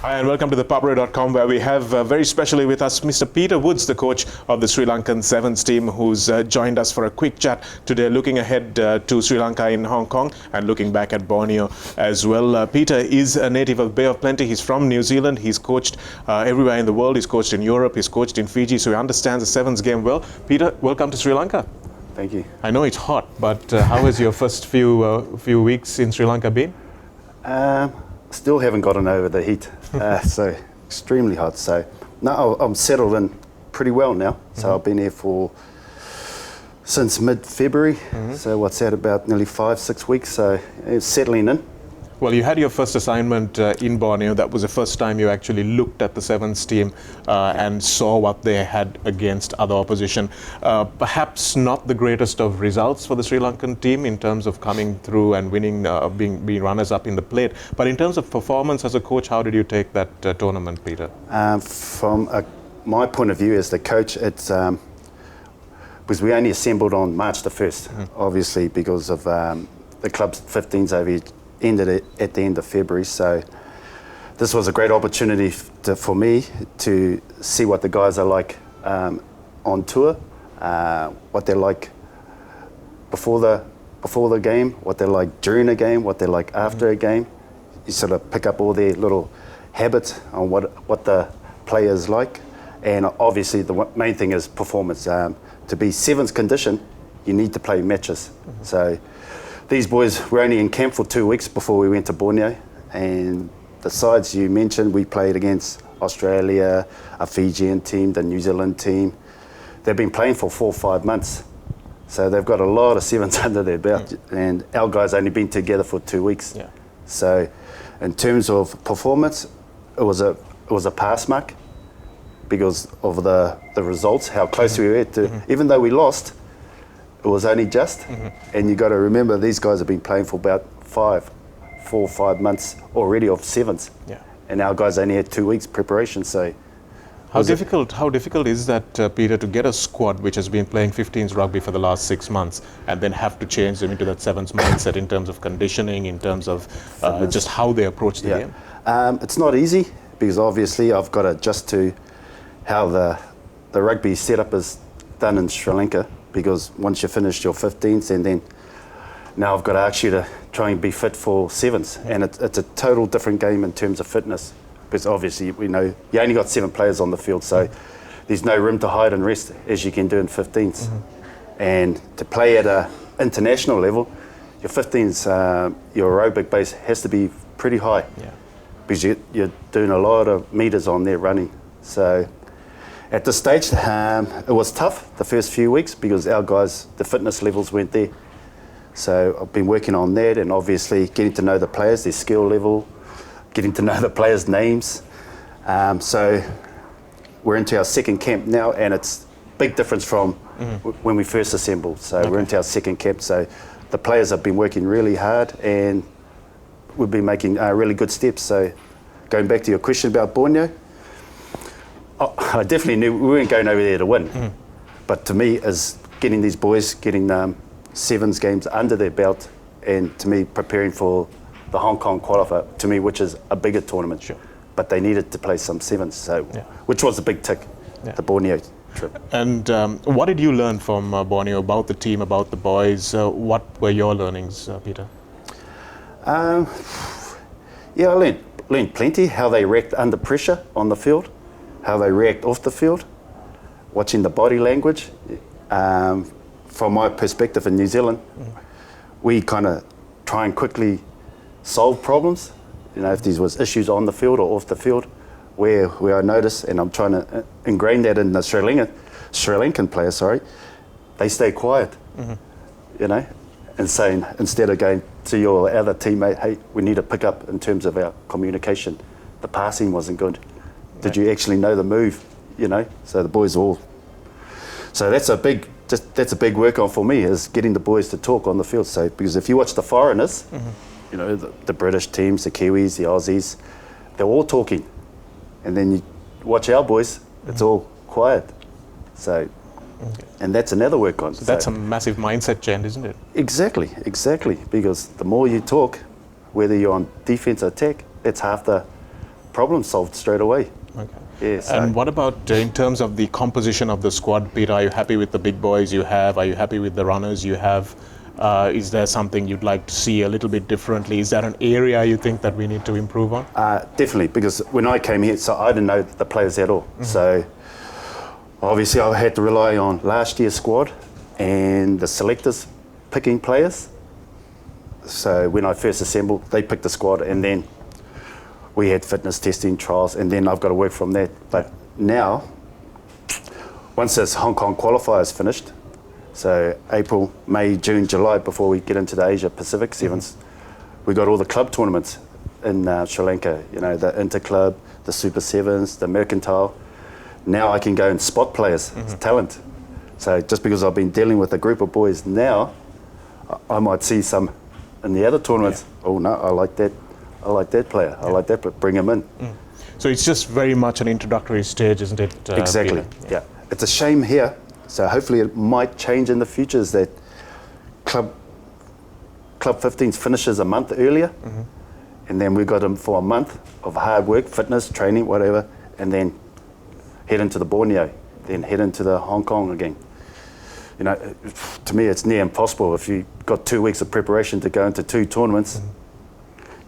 Hi and welcome to ThePapare.com, where we have very specially with us Mr. Peter Woods, the coach of the Sri Lankan Sevens team, who's joined us for a quick chat today, looking ahead to Sri Lanka in Hong Kong and looking back at Borneo as well. Peter is a native of Bay of Plenty. He's from New Zealand. He's coached everywhere in the world. He's coached in Europe. He's coached in Fiji, so he understands the sevens game well. Peter, welcome to Sri Lanka. Thank you. I know it's hot, but how has your first few weeks in Sri Lanka been? Still haven't gotten over the heat, so extremely hot. So no, I'm settled in pretty well now. So I've been here since mid-February. So what's that, about nearly 5-6 weeks? So it's settling in. Well, you had your first assignment in Borneo. That was the first time you actually looked at the Sevens team and saw what they had against other opposition. Perhaps not the greatest of results for the Sri Lankan team in terms of coming through and winning, being runners-up in the plate. But in terms of performance as a coach, how did you take that tournament, Peter? From my point of view as the coach, it's because we only assembled on March the 1st, obviously because of the club's 15s over here. Ended at the end of February, so this was a great opportunity for me to see what the guys are like on tour, what they're like before the game, what they're like during a game, what they're like after a game. You sort of pick up all their little habits on what the players like, and obviously the main thing is performance. To be sevens condition, you need to play matches. So these boys were only in camp for 2 weeks before we went to Borneo, and the sides you mentioned, we played against Australia, a Fijian team, the New Zealand team. They've been playing for 4 or 5 months, so they've got a lot of sevens under their belt, and our guys only been together for 2 weeks. So in terms of performance, it was a pass mark because of the results, how close we were to, even though we lost, it was only just, and you got to remember these guys have been playing for about 4 or 5 months already of sevens, and our guys only had 2 weeks preparation. So, how difficult is that, Peter, to get a squad which has been playing 15s rugby for the last 6 months and then have to change them into that sevens mindset in terms of conditioning, in terms of just how they approach the game? It's not easy because obviously I've got to adjust to how the rugby setup is done in Sri Lanka. Because once you finish your 15s, and then now I've got to ask you to try and be fit for sevens, and it's a total different game in terms of fitness. Because obviously we know you only got 7 players on the field, so there's no room to hide and rest as you can do in 15s. And to play at a international level, your 15s, your aerobic base has to be pretty high, because you're doing a lot of meters on there running. So at this stage, it was tough the first few weeks because our guys, the fitness levels weren't there. So I've been working on that, and obviously getting to know the players, their skill level, getting to know the players' names. So we're into our second camp now, and it's a big difference from when we first assembled. So we're into our second camp. So the players have been working really hard, and we've been making really good steps. So going back to your question about Borneo, I definitely knew we weren't going over there to win, but to me, is getting these boys, getting sevens games under their belt, and to me, preparing for the Hong Kong qualifier, to me, which is a bigger tournament. But they needed to play some sevens, so which was a big tick, the Borneo trip. And what did you learn from Borneo about the team, about the boys? What were your learnings, Peter? I learned plenty, how they react under pressure on the field, how they react off the field, watching the body language. From my perspective in New Zealand, we kind of try and quickly solve problems. You know, if there was issues on the field or off the field, where I notice, and I'm trying to ingrain that in the Sri Lankan players, they stay quiet, you know, and saying, instead of going to your other teammate, hey, we need to pick up in terms of our communication. The passing wasn't good. Did you actually know the move? You know, so the boys all. So that's a big work on for me, is getting the boys to talk on the field. So because if you watch the foreigners, you know, the British teams, the Kiwis, the Aussies, they're all talking, and then you watch our boys, it's all quiet. So, and that's another work on. So that's a massive mindset change, isn't it? Exactly. Because the more you talk, whether you're on defense or attack, it's half the problem solved straight away. Okay. Yeah, so- And what about in terms of the composition of the squad, Peter? Are you happy with the big boys you have? Are you happy with the runners you have? Is there something you'd like to see a little bit differently? Is there an area you think that we need to improve on? Definitely, because when I came here, so I didn't know the players at all. So obviously I had to rely on last year's squad and the selectors picking players. So when I first assembled, they picked the squad, and then we had fitness testing trials, and then I've got to work from that. But now, once this Hong Kong qualifier is finished, so April, May, June, July, before we get into the Asia Pacific Sevens, we got all the club tournaments in Sri Lanka, you know, the Interclub, the Super Sevens, the Mercantile. Now I can go and spot players, talent. So just because I've been dealing with a group of boys now, I might see some in the other tournaments. Oh no, I like that player. I like that player. Bring him in. So it's just very much an introductory stage, isn't it? Exactly. Peter? Yeah. It's a shame here. So hopefully it might change in the future. Is that Club 15 finishes a month earlier, and then we got them for a month of hard work, fitness, training, whatever, and then head into the Borneo, then head into the Hong Kong again. You know, to me it's near impossible. If you've got 2 weeks of preparation to go into 2 tournaments,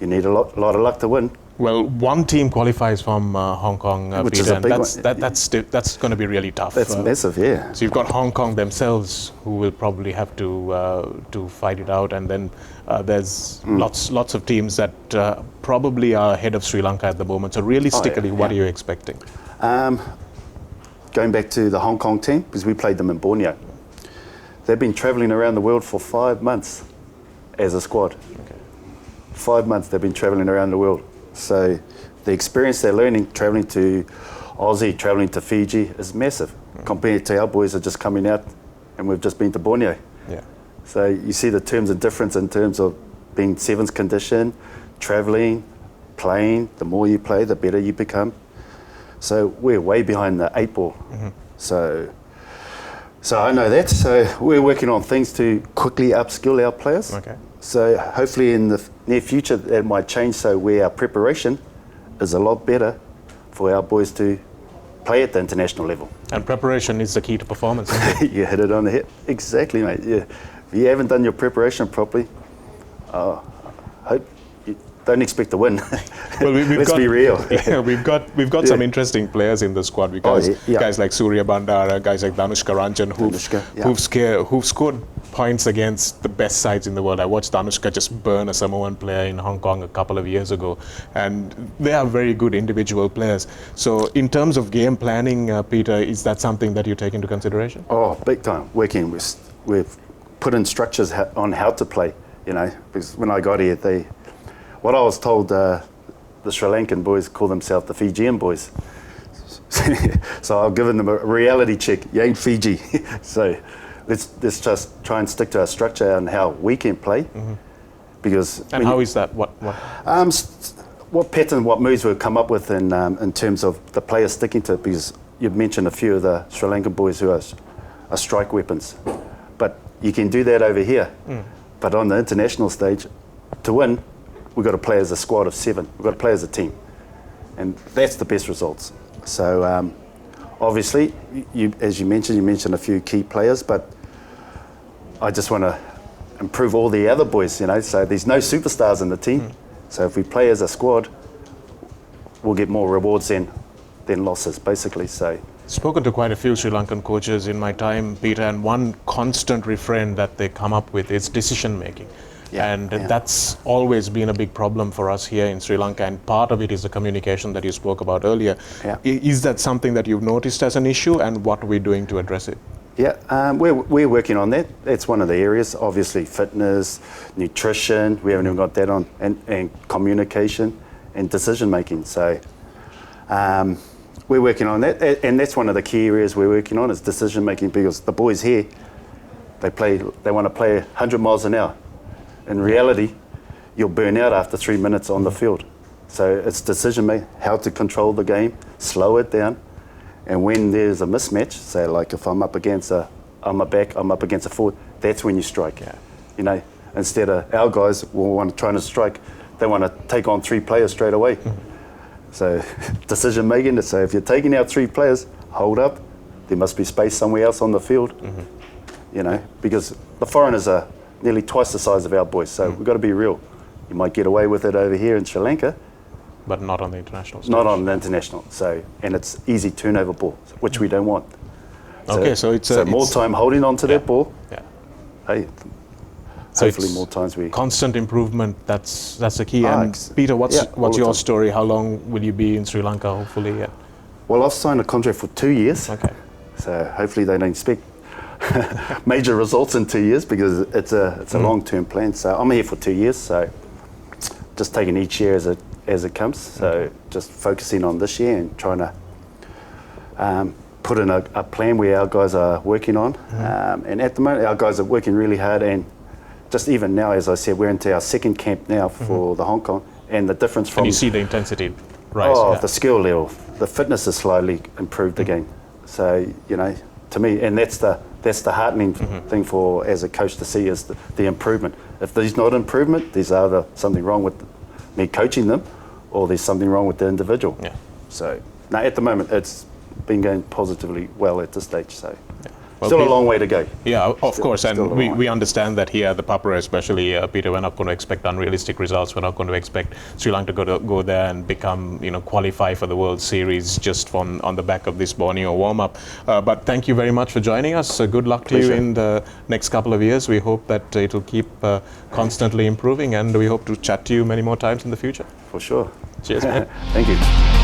you need a lot of luck to win. Well, one team qualifies from Hong Kong, Which Peter, is a and big that's going to be really tough. That's massive, yeah. So you've got Hong Kong themselves, who will probably have to fight it out, and then there's lots of teams that probably are ahead of Sri Lanka at the moment. So realistically, what are you expecting? Going back to the Hong Kong team, because we played them in Borneo, they've been travelling around the world for 5 months as a squad. Okay. 5 months they've been travelling around the world. So the experience they're learning, travelling to Aussie, travelling to Fiji, is massive compared to our boys are just coming out and we've just been to Borneo. Yeah. So you see the terms of difference in terms of being sevens condition, travelling, playing. The more you play, the better you become. So we're way behind the 8 ball. So I know that. So we're working on things to quickly upskill our players. Okay. So hopefully in the near future that might change, so where our preparation is a lot better for our boys to play at the international level. And preparation is the key to performance, isn't it? You hit it on the head. Exactly, mate. Yeah. If you haven't done your preparation properly, hope you don't expect to win. Well, Let's be real. Yeah, we've got some interesting players in the squad because guys like Surya Bandara, guys like Danushka Ranjan, who've scored points against the best sides in the world. I watched Danushka just burn a Samoan player in Hong Kong a couple of years ago, and they are very good individual players. So in terms of game planning, Peter, is that something that you take into consideration? Oh, big time. Working, we've put in structures on how to play, you know, because when I got here, what I was told, the Sri Lankan boys call themselves the Fijian boys. So I've given them a reality check. You ain't Fiji. So let's just try and stick to our structure and how we can play. Because how is that? What pattern, what moves we've come up with in terms of the players sticking to it, because you've mentioned a few of the Sri Lankan boys who are strike weapons. But you can do that over here. But on the international stage, to win, we've got to play as a squad of 7. We've got to play as a team. And that's the best results. So obviously, as you mentioned a few key players, but I just want to improve all the other boys, you know, so there's no superstars in the team. So if we play as a squad, we'll get more rewards than losses, basically. So spoken to quite a few Sri Lankan coaches in my time, Peter, and one constant refrain that they come up with is decision making. That's always been a big problem for us here in Sri Lanka, and part of it is the communication that you spoke about earlier. Is that something that you've noticed as an issue, and what are we doing to address it? Yeah, we're working on that. That's one of the areas. Obviously, fitness, nutrition. We haven't even got that on, and communication and decision making. So we're working on that, and that's one of the key areas we're working on is decision making, because the boys here, they want to play 100 miles an hour. In reality, you'll burn out after 3 minutes on the field. So it's decision making, how to control the game, slow it down. And when there's a mismatch, say like if I'm up against I'm up against a forward, that's when you strike. You know, instead of our guys trying to strike, they want to take on 3 players straight away. So decision making, so if you're taking out 3 players, hold up, there must be space somewhere else on the field, you know, because the foreigners are nearly twice the size of our boys, so we've got to be real. You might get away with it over here in Sri Lanka, but not on the international stage. not on the international. So, and it's easy turnover ball, which we don't want. Okay, so it's more time holding on to that ball. Yeah. Hey, So hopefully it's more times we. constant improvement. That's the key. And ex- Peter, what's yeah, all the your time. story? How long will you be in Sri Lanka? Hopefully. Yeah. Well, I've signed a contract for 2 years. Okay. So hopefully they don't expect major results in 2 years, because it's a long-term plan. So I'm here for 2 years. So just taking each year as it comes. So just focusing on this year and trying to put in a plan where our guys are working on. And at the moment, our guys are working really hard. And just even now, as I said, we're into our second camp now for the Hong Kong. And the difference from And you see the intensity rise. Oh, yeah. the skill level, the fitness is slightly improved again. So, you know, to me, and that's the heartening thing for as a coach to see, is the improvement. If there's not improvement, there's either something wrong with me coaching them, or there's something wrong with the individual. Yeah. So, now at the moment, it's been going positively well at this stage. So, Well, still a Peter- long way to go. Yeah, of course, and still a long way. we understand that here at ThePapare, especially, Peter, we're not going to expect unrealistic results. We're not going to expect Sri Lanka to go there and become, qualify for the World Series just on the back of this Borneo warm-up. But thank you very much for joining us. Good luck to you Pleasure. in the next couple of years. We hope that it will keep constantly improving, and we hope to chat to you many more times in the future. For sure. Cheers, man. Thank you.